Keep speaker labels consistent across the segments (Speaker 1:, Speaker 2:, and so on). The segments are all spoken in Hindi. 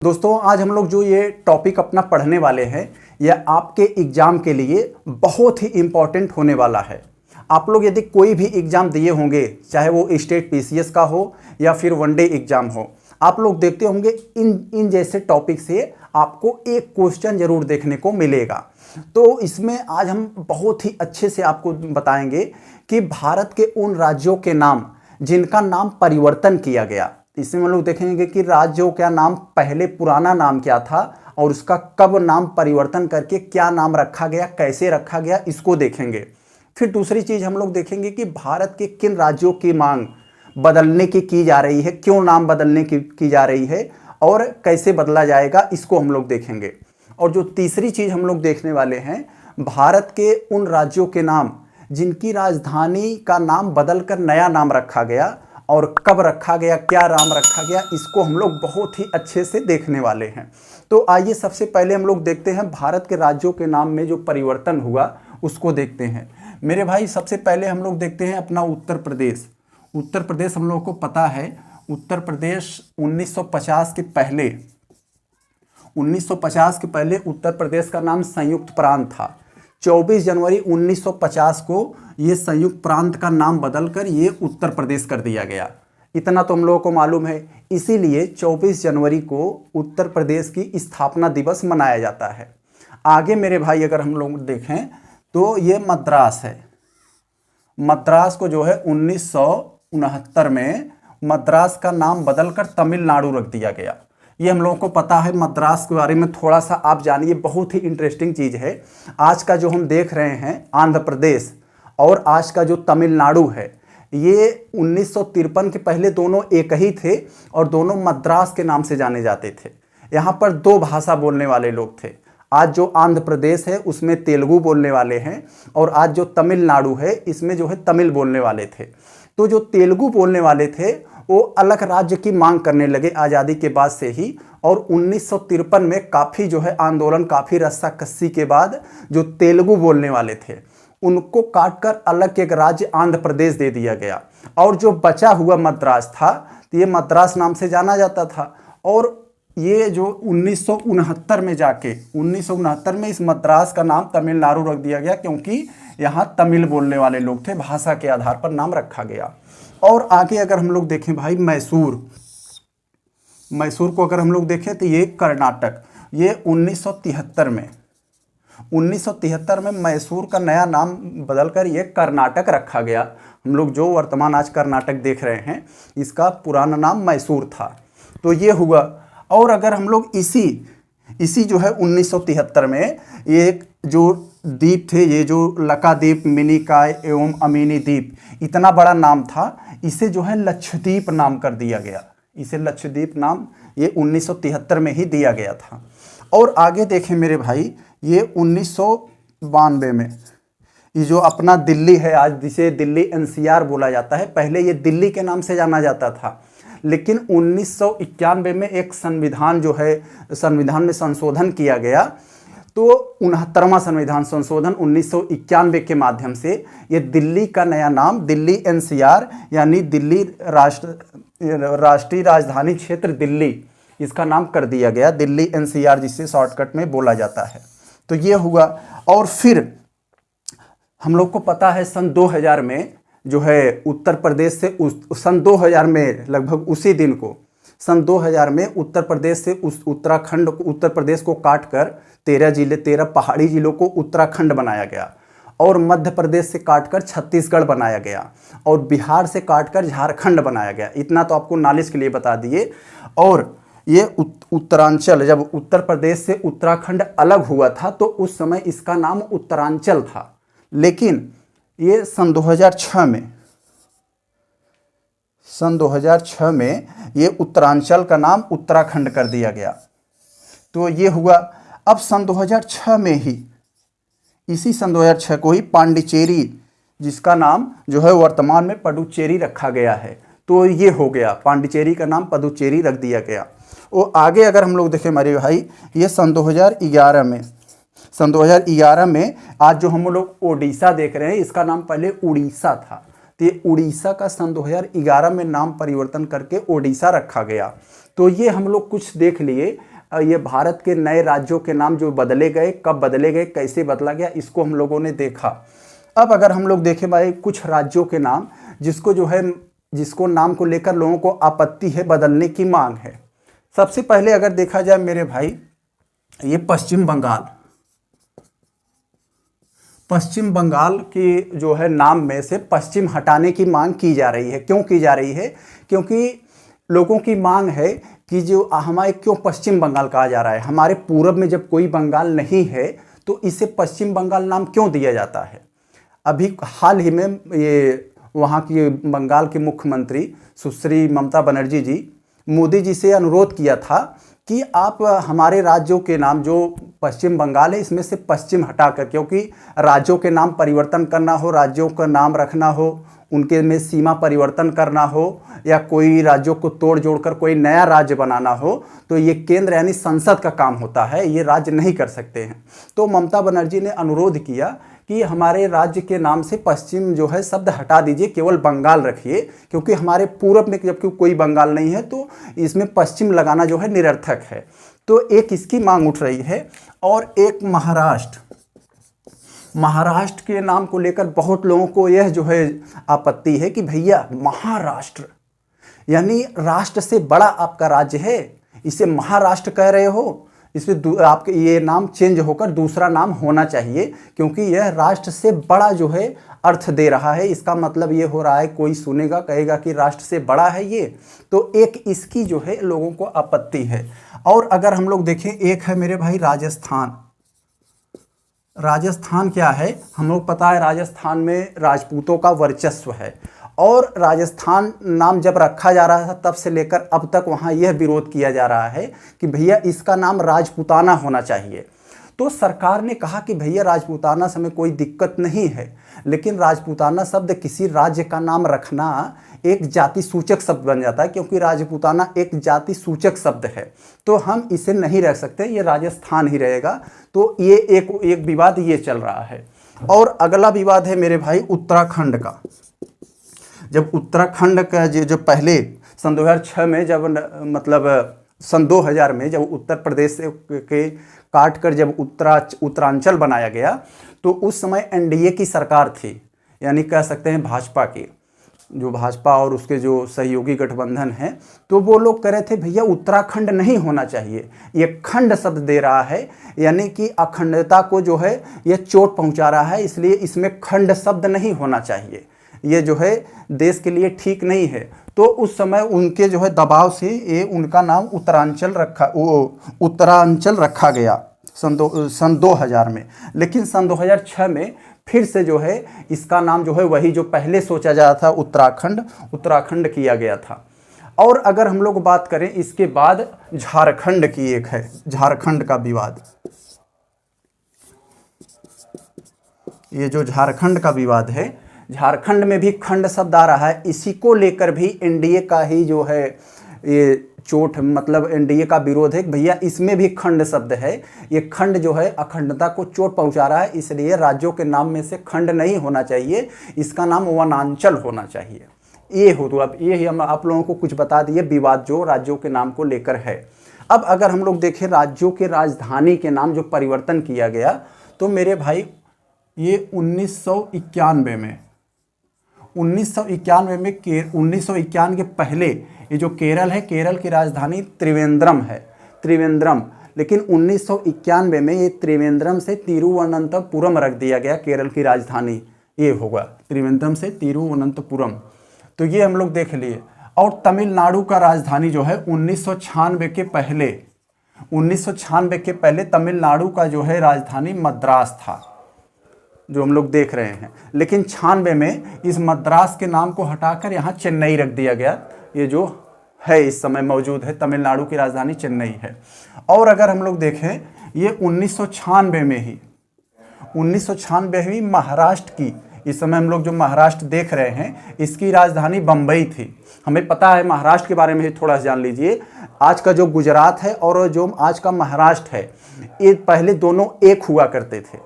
Speaker 1: दोस्तों आज हम लोग जो ये टॉपिक अपना पढ़ने वाले हैं यह आपके एग्ज़ाम के लिए बहुत ही इम्पॉर्टेंट होने वाला है। आप लोग यदि कोई भी एग्ज़ाम दिए होंगे, चाहे वो स्टेट पीसीएस का हो या फिर वनडे एग्ज़ाम हो, आप लोग देखते होंगे इन जैसे टॉपिक से आपको एक क्वेश्चन ज़रूर देखने को मिलेगा। तो इसमें आज हम बहुत ही अच्छे से आपको बताएंगे कि भारत के उन राज्यों के नाम जिनका नाम परिवर्तन किया गया। इसमें हम लोग देखेंगे कि राज्यों का नाम पहले पुराना नाम क्या था और उसका कब नाम परिवर्तन करके क्या नाम रखा गया, कैसे रखा गया, इसको देखेंगे। फिर दूसरी चीज़ हम लोग देखेंगे कि भारत के किन राज्यों की मांग बदलने की जा रही है, क्यों नाम बदलने की जा रही है और कैसे बदला जाएगा, इसको हम लोग देखेंगे। और जो तीसरी चीज़ हम लोग देखने वाले हैं, भारत के उन राज्यों के नाम जिनकी राजधानी का नाम बदलकर नया नाम रखा गया और कब रखा गया, क्या नाम रखा गया, इसको हम लोग बहुत ही अच्छे से देखने वाले हैं। तो आइए सबसे पहले हम लोग देखते हैं भारत के राज्यों के नाम में जो परिवर्तन हुआ उसको देखते हैं। मेरे भाई सबसे पहले हम लोग देखते हैं अपना उत्तर प्रदेश। उत्तर प्रदेश हम लोगों को पता है, उत्तर प्रदेश 1950 के पहले उत्तर प्रदेश का नाम संयुक्त प्रांत था। 24 जनवरी 1950 को ये संयुक्त प्रांत का नाम बदलकर ये उत्तर प्रदेश कर दिया गया। इतना तो हम लोगों को मालूम है, इसीलिए 24 जनवरी को उत्तर प्रदेश की स्थापना दिवस मनाया जाता है। आगे मेरे भाई अगर हम लोग देखें तो ये मद्रास है। मद्रास को जो है 1969 में मद्रास का नाम बदलकर तमिलनाडु रख दिया गया। ये हम लोगों को पता है। मद्रास के बारे में थोड़ा सा आप जानिए, बहुत ही इंटरेस्टिंग चीज़ है। आज का जो हम देख रहे हैं आंध्र प्रदेश और आज का जो तमिलनाडु है, ये 1953 के पहले दोनों एक ही थे और दोनों मद्रास के नाम से जाने जाते थे। यहाँ पर दो भाषा बोलने वाले लोग थे। आज जो आंध्र प्रदेश है उसमें तेलुगु बोलने वाले हैं और आज जो तमिलनाडु है इसमें जो है तमिल बोलने वाले थे। तो जो तेलुगु बोलने वाले थे वो अलग राज्य की मांग करने लगे आज़ादी के बाद से ही, और 1953 में काफ़ी जो है आंदोलन, काफ़ी रस्साकसी के बाद जो तेलुगु बोलने वाले थे उनको काटकर अलग एक राज्य आंध्र प्रदेश दे दिया गया। और जो बचा हुआ मद्रास था, तो ये मद्रास नाम से जाना जाता था। और ये जो 1969 में जाके 1969 में इस मद्रास का नाम तमिलनाडु रख दिया गया, क्योंकि यहाँ तमिल बोलने वाले लोग थे, भाषा के आधार पर नाम रखा गया। और आगे अगर हम लोग देखें भाई, मैसूर को अगर हम लोग देखें तो ये कर्नाटक, ये 1973 में मैसूर का नया नाम बदलकर ये कर्नाटक रखा गया। हम लोग जो वर्तमान आज कर्नाटक देख रहे हैं, इसका पुराना नाम मैसूर था। तो ये हुआ। और अगर हम लोग इसी जो है 1973 में ये जो द्वीप थे, ये जो लक्षद्वीप, मिनिकॉय एवं अमीनी द्वीप, इतना बड़ा नाम था, इसे जो है लक्षद्वीप नाम कर दिया गया। इसे लक्षद्वीप नाम ये 1973 में ही दिया गया था। और आगे देखें मेरे भाई, ये 1992 में ये जो अपना दिल्ली है आज, जिसे दिल्ली एनसीआर बोला जाता है, पहले ये दिल्ली के नाम से जाना जाता था। लेकिन 1991 में एक संविधान जो है, संविधान में संशोधन किया गया, तो 69वां संविधान संशोधन 1991 के माध्यम से ये दिल्ली का नया नाम दिल्ली एनसीआर यानी दिल्ली राष्ट्रीय राजधानी क्षेत्र दिल्ली, इसका नाम कर दिया गया दिल्ली एनसीआर, जिसे शॉर्टकट में बोला जाता है। तो ये हुआ। और फिर हम लोग को पता है सन 2000 में जो है उत्तर प्रदेश से सन 2000 में लगभग उसी दिन को सन 2000 में उत्तर प्रदेश से उत्तर प्रदेश को काटकर 13 पहाड़ी जिलों को उत्तराखंड बनाया गया, और मध्य प्रदेश से काटकर छत्तीसगढ़ बनाया गया, और बिहार से काटकर झारखंड बनाया गया। इतना तो आपको नॉलेज के लिए बता दिए। और ये उत्तरांचल, जब उत्तर प्रदेश से उत्तराखंड अलग हुआ था तो उस समय इसका नाम उत्तरांचल था। लेकिन ये सन 2006 में ये उत्तरांचल का नाम उत्तराखंड कर दिया गया। तो ये हुआ। अब सन 2006 में ही, इसी सन 2006 को ही पांडिचेरी, जिसका नाम जो है वर्तमान में पुडुचेरी रखा गया है, तो ये हो गया, पांडिचेरी का नाम पुडुचेरी रख दिया गया। और आगे अगर हम लोग देखें हमारे भाई, ये सन 2011 में आज जो हम लोग ओडिशा देख रहे हैं, इसका नाम पहले उड़ीसा था। तो ये उड़ीसा का सन 2011 में नाम परिवर्तन करके ओडिशा रखा गया। तो ये हम लोग कुछ देख लिए। ये भारत के नए राज्यों के नाम जो बदले गए, कब बदले गए, कैसे बदला गया, इसको हम लोगों ने देखा। अब अगर हम लोग देखें भाई कुछ राज्यों के नाम जिसको नाम को लेकर लोगों को आपत्ति है, बदलने की मांग है। सबसे पहले अगर देखा जाए मेरे भाई, ये पश्चिम बंगाल की जो है नाम में से पश्चिम हटाने की मांग की जा रही है। क्यों की जा रही है? क्योंकि लोगों की मांग है कि जो हमारे क्यों पश्चिम बंगाल कहा जा रहा है, हमारे पूरब में जब कोई बंगाल नहीं है तो इसे पश्चिम बंगाल नाम क्यों दिया जाता है। अभी हाल ही में ये वहाँ की बंगाल के मुख्यमंत्री सुश्री ममता बनर्जी जी मोदी जी से अनुरोध किया था कि आप हमारे राज्यों के नाम जो पश्चिम बंगाल है इसमें से पश्चिम हटाकर, क्योंकि राज्यों के नाम परिवर्तन करना हो, राज्यों का नाम रखना हो, उनके में सीमा परिवर्तन करना हो या कोई राज्यों को तोड़ जोड़कर कोई नया राज्य बनाना हो तो ये केंद्र यानी संसद का काम होता है, ये राज्य नहीं कर सकते हैं। तो ममता बनर्जी ने अनुरोध किया कि हमारे राज्य के नाम से पश्चिम जो है शब्द हटा दीजिए, केवल बंगाल रखिए, क्योंकि हमारे पूरब में जबकि कोई बंगाल नहीं है तो इसमें पश्चिम लगाना जो है निरर्थक है। तो एक इसकी मांग उठ रही है। और एक महाराष्ट्र के नाम को लेकर बहुत लोगों को यह जो है आपत्ति है कि भैया महाराष्ट्र यानी राष्ट्र से बड़ा आपका राज्य है, इसे महाराष्ट्र कह रहे हो, इसमें आपके ये नाम चेंज होकर दूसरा नाम होना चाहिए, क्योंकि यह राष्ट्र से बड़ा जो है अर्थ दे रहा है। इसका मतलब ये हो रहा है, कोई सुनेगा कहेगा कि राष्ट्र से बड़ा है ये, तो एक इसकी जो है लोगों को आपत्ति है। और अगर हम लोग देखें, एक है मेरे भाई राजस्थान क्या है, हम लोग पता है राजस्थान में राजपूतों का वर्चस्व है और राजस्थान नाम जब रखा जा रहा था तब से लेकर अब तक वहाँ यह विरोध किया जा रहा है कि भैया इसका नाम राजपूताना होना चाहिए। तो सरकार ने कहा कि भैया राजपूताना से हमें कोई दिक्कत नहीं है, लेकिन राजपूताना शब्द किसी राज्य का नाम रखना एक जाति सूचक शब्द बन जाता है, क्योंकि राजपूताना एक जाति सूचक शब्द है, तो हम इसे नहीं रख सकते, ये राजस्थान ही रहेगा। तो ये एक विवाद ये चल रहा है। और अगला विवाद है मेरे भाई उत्तराखंड का। जब उत्तराखंड का जो पहले सन 2006 में जब सन 2000 में जब उत्तर प्रदेश के काट कर जब उत्तरांचल बनाया गया तो उस समय एनडीए की सरकार थी, यानी कह सकते हैं भाजपा की, जो भाजपा और उसके जो सहयोगी गठबंधन है, तो वो लोग कह रहे थे भैया उत्तराखंड नहीं होना चाहिए, ये खंड शब्द दे रहा है, यानी कि अखंडता को जो है ये चोट पहुंचा रहा है, इसलिए इसमें खंड शब्द नहीं होना चाहिए, ये जो है देश के लिए ठीक नहीं है। तो उस समय उनके जो है दबाव से ये उनका नाम उत्तरांचल रखा गया सन 2000 में। लेकिन सन 2006 में फिर से जो है इसका नाम जो है वही जो पहले सोचा जा रहा था उत्तराखंड किया गया था। और अगर हम लोग बात करें इसके बाद झारखंड की, एक है झारखंड का विवाद। ये जो झारखंड का विवाद है, झारखंड में भी खंड शब्द आ रहा है, इसी को लेकर भी एनडीए का ही जो है ये चोट, मतलब एनडीए का विरोध है, भैया इसमें भी खंड शब्द है, ये खंड जो है अखंडता को चोट पहुंचा रहा है, इसलिए राज्यों के नाम में से खंड नहीं होना चाहिए, इसका नाम वनांचल होना चाहिए। ये हो, तो अब ये हम आप लोगों को कुछ बता दिए विवाद जो राज्यों के नाम को लेकर है। अब अगर हम लोग देखें राज्यों के राजधानी के नाम जो परिवर्तन किया गया, तो मेरे भाई ये 1991 में 1991 के पहले ये जो केरल है, केरल की राजधानी त्रिवेंद्रम है, लेकिन 1991 में ये त्रिवेंद्रम से तिरुवनंतपुरम रख दिया गया, केरल की राजधानी ये होगा त्रिवेंद्रम से तिरुवनंतपुरम। तो ये हम लोग देख लिए। और तमिलनाडु का राजधानी जो है 1996 के पहले तमिलनाडु का जो है राजधानी मद्रास था, जो हम लोग देख रहे हैं। लेकिन 96 में इस मद्रास के नाम को हटाकर यहाँ चेन्नई रख दिया गया, ये जो है इस समय मौजूद है, तमिलनाडु की राजधानी चेन्नई है। और अगर हम लोग देखें ये 1996 में महाराष्ट्र की, इस समय हम लोग जो महाराष्ट्र देख रहे हैं इसकी राजधानी बम्बई थी। हमें पता है महाराष्ट्र के बारे में ही थोड़ा जान लीजिए। आज का जो गुजरात है और जो आज का महाराष्ट्र है, ये पहले दोनों एक हुआ करते थे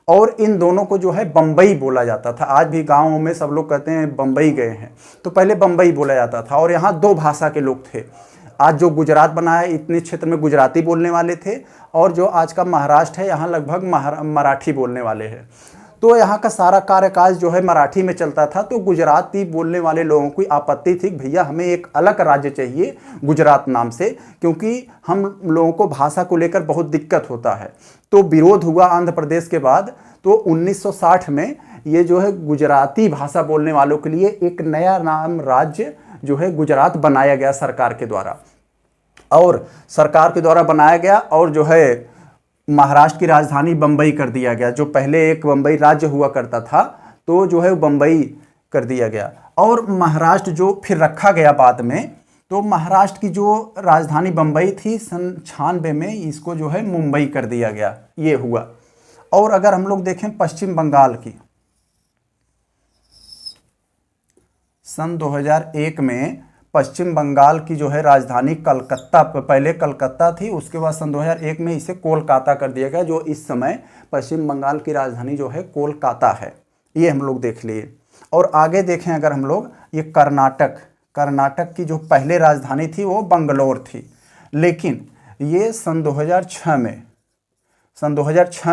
Speaker 1: और इन दोनों को जो है बम्बई बोला जाता था। आज भी गाँवों में सब लोग कहते हैं बम्बई गए हैं, तो पहले बम्बई बोला जाता था। और यहाँ दो भाषा के लोग थे, आज जो गुजरात बना है इतने क्षेत्र में गुजराती बोलने वाले थे, और जो आज का महाराष्ट्र है यहाँ लगभग मराठी बोलने वाले हैं। तो यहाँ का सारा कार्यकाज जो है मराठी में चलता था। तो गुजराती बोलने वाले लोगों की आपत्ति थी कि भैया हमें एक अलग राज्य चाहिए गुजरात नाम से, क्योंकि हम लोगों को भाषा को लेकर बहुत दिक्कत होता है। तो विरोध हुआ आंध्र प्रदेश के बाद। तो 1960 में ये जो है गुजराती भाषा बोलने वालों के लिए एक नया नाम राज्य जो है गुजरात बनाया गया सरकार के द्वारा, और सरकार के द्वारा बनाया गया, और जो है महाराष्ट्र की राजधानी बम्बई कर दिया गया। जो पहले एक बम्बई राज्य हुआ करता था तो जो है बम्बई कर दिया गया। और महाराष्ट्र जो फिर रखा गया बाद में, तो महाराष्ट्र की जो राजधानी बम्बई थी सन 96 में इसको जो है मुंबई कर दिया गया, ये हुआ। और अगर हम लोग देखें पश्चिम बंगाल की, सन 2001 में पश्चिम बंगाल की जो है राजधानी कलकत्ता, पहले कलकत्ता थी, उसके बाद सन 2001 में इसे कोलकाता कर दिया गया। जो इस समय पश्चिम बंगाल की राजधानी जो है कोलकाता है, ये हम लोग देख लिए। और आगे देखें अगर हम लोग, ये कर्नाटक की जो पहले राजधानी थी वो बंगलोर थी, लेकिन ये सन 2006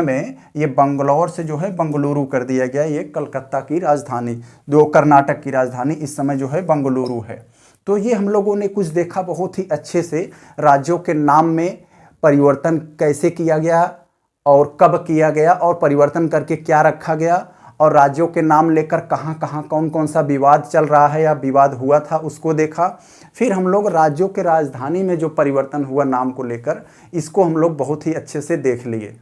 Speaker 1: में ये बंगलौर से जो है बंगलुरु कर दिया गया। ये कलकत्ता की राजधानी, जो कर्नाटक की राजधानी इस समय जो है बंगलुरु है। तो ये हम लोगों ने कुछ देखा बहुत ही अच्छे से, राज्यों के नाम में परिवर्तन कैसे किया गया और कब किया गया, और परिवर्तन करके क्या रखा गया, और राज्यों के नाम लेकर कहाँ कहाँ कौन कौन सा विवाद चल रहा है या विवाद हुआ था उसको देखा। फिर हम लोग राज्यों के राजधानी में जो परिवर्तन हुआ नाम को लेकर, इसको हम लोग बहुत ही अच्छे से देख लिए।